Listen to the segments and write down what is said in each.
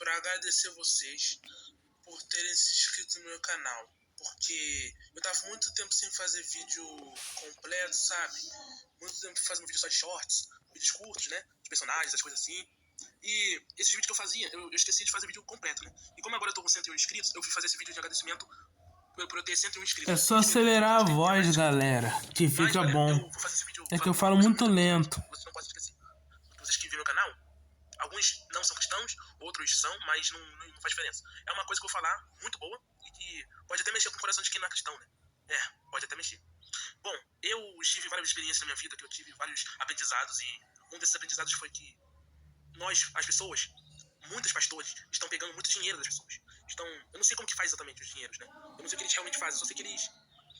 para agradecer vocês por terem se inscrito no meu canal, porque eu tava muito tempo sem fazer vídeo completo, sabe? Muito tempo fazendo vídeo só de shorts, vídeos curtos, né? De personagens, essas coisas assim. E esses vídeos que eu fazia, eu esqueci de fazer vídeo completo, né? E como agora eu tô com 101 inscritos, eu fui fazer esse vídeo de agradecimento por eu ter 101 inscritos. É só acelerar a voz, galera, que fica bom. Eu vou fazer esse vídeo É que eu falo muito lento. Vocês não podem esquecer. Vocês que viram o canal, alguns não são cristãos, outros são, mas não faz diferença. É uma coisa que eu vou falar muito boa e que pode até mexer com o coração de quem não é cristão, né? Pode até mexer. Bom, eu tive várias experiências na minha vida, que eu tive vários aprendizados, e um desses aprendizados foi que nós, as pessoas, muitos pastores, estão pegando muito dinheiro das pessoas. Eu não sei como que faz exatamente os dinheiros, né? Eu não sei o que eles realmente fazem, eu só sei que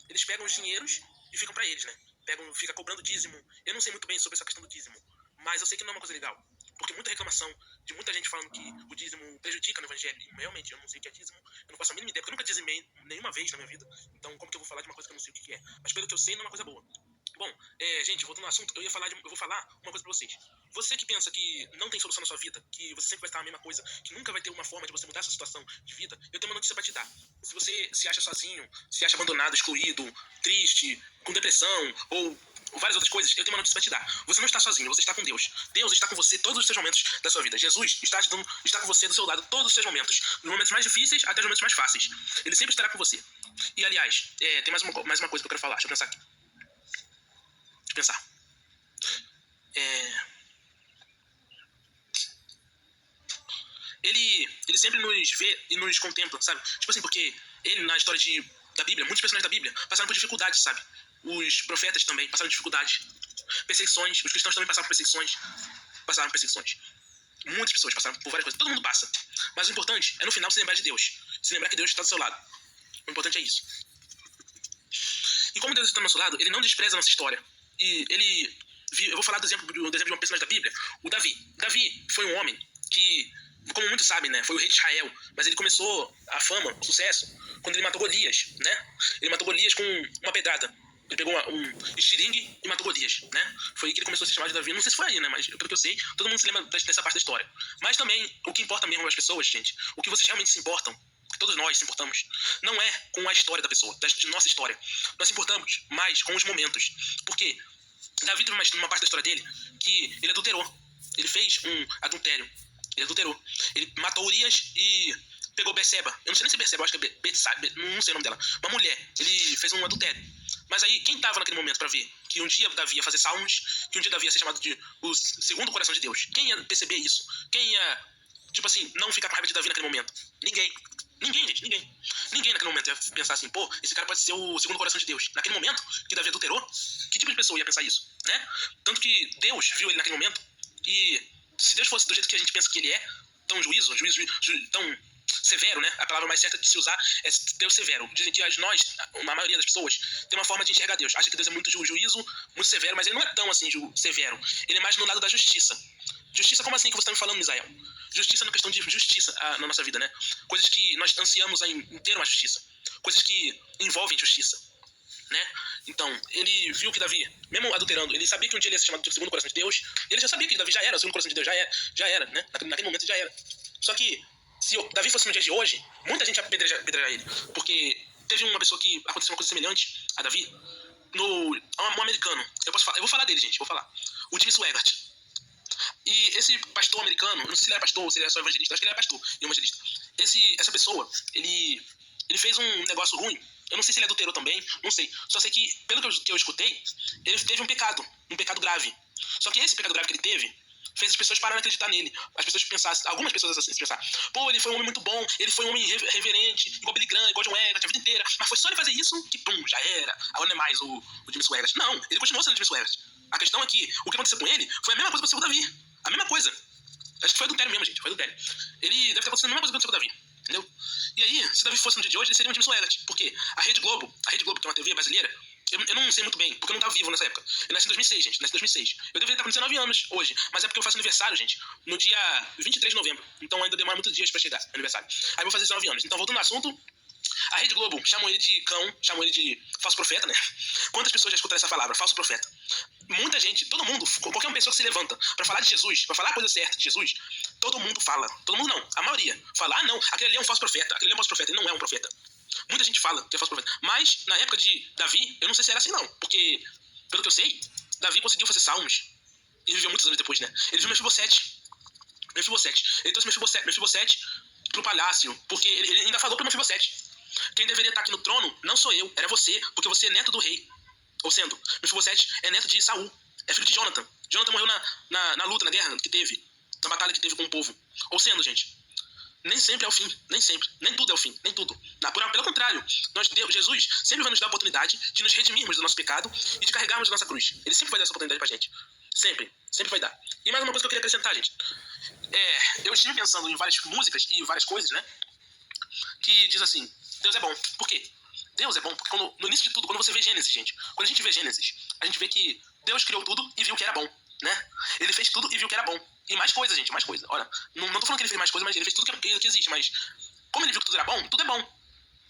eles pegam os dinheiros e ficam pra eles, né? Fica cobrando dízimo. Eu não sei muito bem sobre essa questão do dízimo, mas eu sei que não é uma coisa legal. Porque muita reclamação de muita gente falando que o dízimo prejudica no evangelho. E realmente, eu não sei o que é dízimo. Eu não faço a mínima ideia, porque eu nunca dizimei nenhuma vez na minha vida. Então, como que eu vou falar de uma coisa que eu não sei o que é? Mas pelo que eu sei, não é uma coisa boa. Bom, gente, voltando ao assunto, eu vou falar uma coisa pra vocês. Você que pensa que não tem solução na sua vida, que você sempre vai estar a mesma coisa, que nunca vai ter uma forma de você mudar essa situação de vida, eu tenho uma notícia pra te dar. Se você se acha sozinho, se acha abandonado, excluído, triste, com depressão, ou várias outras coisas, eu tenho uma notícia pra te dar. Você não está sozinho, você está com Deus. Deus está com você todos os seus momentos da sua vida. Jesus está com você do seu lado todos os seus momentos. Nos momentos mais difíceis até os momentos mais fáceis. Ele sempre estará com você. E, aliás, tem mais uma coisa que eu quero falar. Deixa eu pensar aqui. Ele sempre nos vê e nos contempla, sabe? Tipo assim, porque ele, na história da Bíblia, muitos personagens da Bíblia passaram por dificuldades, sabe? Os profetas também passaram por dificuldades, perseguições, os cristãos também passaram por perseguições. Muitas pessoas passaram por várias coisas, todo mundo passa. Mas o importante é no final se lembrar de Deus, se lembrar que Deus está do seu lado. O importante é isso. E como Deus está do nosso lado, ele não despreza a nossa história. E eu vou falar do exemplo de um personagem da Bíblia, o Davi. Davi foi um homem que, como muitos sabem, né, foi o rei de Israel, mas ele começou a fama, o sucesso, quando ele matou Golias, né? Ele matou Golias com uma pedrada. Ele pegou um estilingue e matou Golias, né? Foi aí que ele começou a se chamar de Davi. Não sei se foi aí, né? Mas pelo que eu sei, todo mundo se lembra dessa parte da história. Mas também, o que importa mesmo as pessoas, gente, o que vocês realmente se importam, que todos nós se importamos, não é com a história da pessoa, de nossa história. Nós se importamos mais com os momentos. Porque Davi teve uma parte da história dele que ele adulterou. Ele fez um adultério. Ele adulterou. Ele matou Urias e pegou Betseba. Eu não sei nem se é Betseba, eu acho que é Betseba, não sei o nome dela. Uma mulher. Ele fez um adultério. Mas aí, quem estava naquele momento para ver que um dia Davi ia fazer salmos, que um dia Davi ia ser chamado de o segundo coração de Deus? Quem ia perceber isso? Quem ia, tipo assim, não ficar com raiva de Davi naquele momento? Ninguém. Ninguém, gente, ninguém. Ninguém naquele momento ia pensar assim, pô, esse cara pode ser o segundo coração de Deus. Naquele momento que Davi adulterou, que tipo de pessoa ia pensar isso, né? Tanto que Deus viu ele naquele momento, e se Deus fosse do jeito que a gente pensa que ele é, tão tão severo, né? A palavra mais certa de se usar é Deus severo. Dizem que a maioria das pessoas, tem uma forma de enxergar Deus. Acha que Deus é muito juízo, muito severo, mas ele não é tão assim severo. Ele é mais no lado da justiça. Justiça, como assim que você está me falando, Misael? Justiça na questão de justiça na nossa vida, né? Coisas que nós ansiamos em ter uma justiça. Coisas que envolvem justiça, né? Então, ele viu que Davi, mesmo adulterando, ele sabia que um dia ele ia ser chamado de segundo coração de Deus. E ele já sabia que Davi já era o segundo coração de Deus, já era, né? Naquele momento já era. Só que, se Davi fosse no dia de hoje, muita gente ia apedrejar ele. Porque teve uma pessoa que aconteceu uma coisa semelhante a Davi, um americano. Eu vou falar dele, gente, vou falar. O Tim Swaggart. E esse pastor americano, não sei se ele era pastor ou se ele era só evangelista, acho que ele era pastor e evangelista. Essa pessoa, ele fez um negócio ruim. Eu não sei se ele adulterou também, não sei. Só sei que, pelo que eu escutei, ele teve um pecado grave. Só que esse pecado grave que ele teve fez as pessoas pararem de acreditar nele. As pessoas pensassem, algumas pessoas assim, pensar, pô, ele foi um homem muito bom, ele foi um homem reverente, igual Billy Graham, igual John Eggert, a vida inteira, mas foi só ele fazer isso que, pum, já era. Agora não é mais o Jimmy Swaggart. Não, ele continuou sendo o Jimmy Swaggart. A questão é que o que aconteceu com ele foi a mesma coisa que aconteceu com o Davi. A mesma coisa. Acho que foi adultério mesmo, gente. Foi adultério. Ele deve ter acontecido a mesma coisa que aconteceu com o Davi. Entendeu? E aí, se Davi fosse no dia de hoje, ele seria um Jimmy Swaggart. Porque a Rede Globo, que é uma TV brasileira, eu não sei muito bem, porque eu não estava vivo nessa época. Eu nasci em 2006, gente. Nasci em 2006. Eu deveria estar com 19 anos hoje, mas é porque eu faço aniversário, gente, no dia 23 de novembro. Então ainda demora muitos dias pra chegar, aniversário. Aí eu vou fazer 19 anos. Então, voltando ao assunto, a Rede Globo chamam ele de cão, chamam ele de falso profeta, né? Quantas pessoas já escutaram essa palavra, falso profeta? muita gente, todo mundo, qualquer uma pessoa que se levanta pra falar de Jesus, pra falar a coisa certa de Jesus, todo mundo fala. Todo mundo não, a maioria. Fala, não, aquele ali é um falso profeta, aquele ali é um falso profeta. Ele não é um profeta. Muita gente fala que é falso profeta. Mas, na época de Davi, eu não sei se era assim não. Porque, pelo que eu sei, Davi conseguiu fazer salmos. E viveu muitos anos depois, né? Ele viu Mefibosete. Ele trouxe Mefibosete pro palácio. Porque ele ainda falou pro Mefibosete: quem deveria estar aqui no trono não sou eu, era você. Porque você é neto do rei. Ou sendo, Mefibosete é neto de Saul. É filho de Jonathan. Jonathan morreu na luta, na guerra que teve. Na batalha que teve com o povo. Ou sendo, gente, nem sempre é o fim, nem sempre, nem tudo é o fim, nem tudo. Pelo contrário, Jesus sempre vai nos dar a oportunidade de nos redimirmos do nosso pecado e de carregarmos a nossa cruz. Ele sempre vai dar essa oportunidade pra gente. Sempre vai dar. E mais uma coisa que eu queria acrescentar, gente. Eu estive pensando em várias músicas e várias coisas, né? Que diz assim, Deus é bom. Por quê? Deus é bom porque no início de tudo, quando você vê Gênesis, gente, quando a gente vê Gênesis, a gente vê que Deus criou tudo e viu que era bom, né? Ele fez tudo e viu que era bom. E mais coisa, gente, mais coisa. Olha, não tô falando que ele fez mais coisa, mas ele fez tudo que existe. Mas como ele viu que tudo era bom, tudo é bom.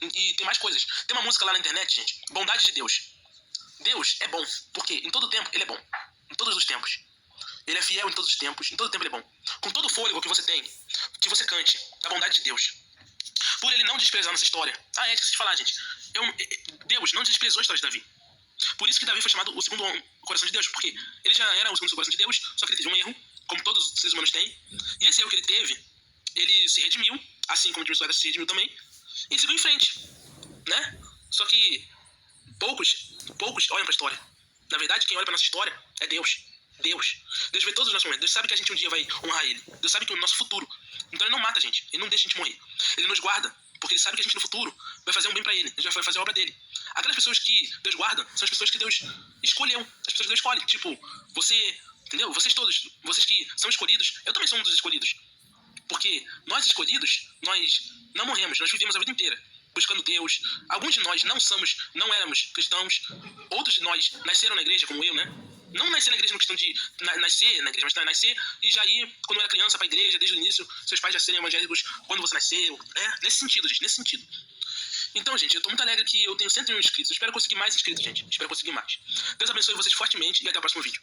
E tem mais coisas. Tem uma música lá na internet, gente, Bondade de Deus. Deus é bom, porque em todo tempo ele é bom. Em todos os tempos. Ele é fiel em todos os tempos, em todo tempo ele é bom. Com todo o fôlego que você tem, que você cante a bondade de Deus. Por ele não desprezar nossa história. Esqueci de falar, gente. Deus não desprezou a história de Davi. Por isso que Davi foi chamado o segundo coração de Deus, porque ele já era o segundo coração de Deus, só que ele teve um erro, como todos os seres humanos têm. E esse erro que ele teve, ele se redimiu, assim como Jimmy Swaggart se redimiu também, e seguiu em frente, né? Só que poucos olham pra história. Na verdade, quem olha pra nossa história é Deus. Deus vê todos os nossos momentos. Deus sabe que a gente um dia vai honrar ele. Deus sabe que é o nosso futuro. Então ele não mata a gente. Ele não deixa a gente morrer. Ele nos guarda. Porque ele sabe que a gente no futuro vai fazer um bem pra ele. Ele já vai fazer a obra dele. Aquelas pessoas que Deus guarda são as pessoas que Deus escolheu. As pessoas que Deus escolhe. Tipo, você, entendeu? Vocês todos. Vocês que são escolhidos. Eu também sou um dos escolhidos. Porque nós escolhidos, nós não morremos. Nós vivemos a vida inteira buscando Deus. Alguns de nós não éramos cristãos. Outros de nós nasceram na igreja, como eu, né? Não nascer na igreja no questão de nascer na igreja, mas nascer e já ir, quando eu era criança, pra igreja, desde o início, seus pais já serem evangélicos quando você nasceu. Nesse sentido, gente, nesse sentido. Então, gente, eu tô muito alegre que eu tenho 101 inscritos. Eu espero conseguir mais inscritos, gente. Espero conseguir mais. Deus abençoe vocês fortemente e até o próximo vídeo.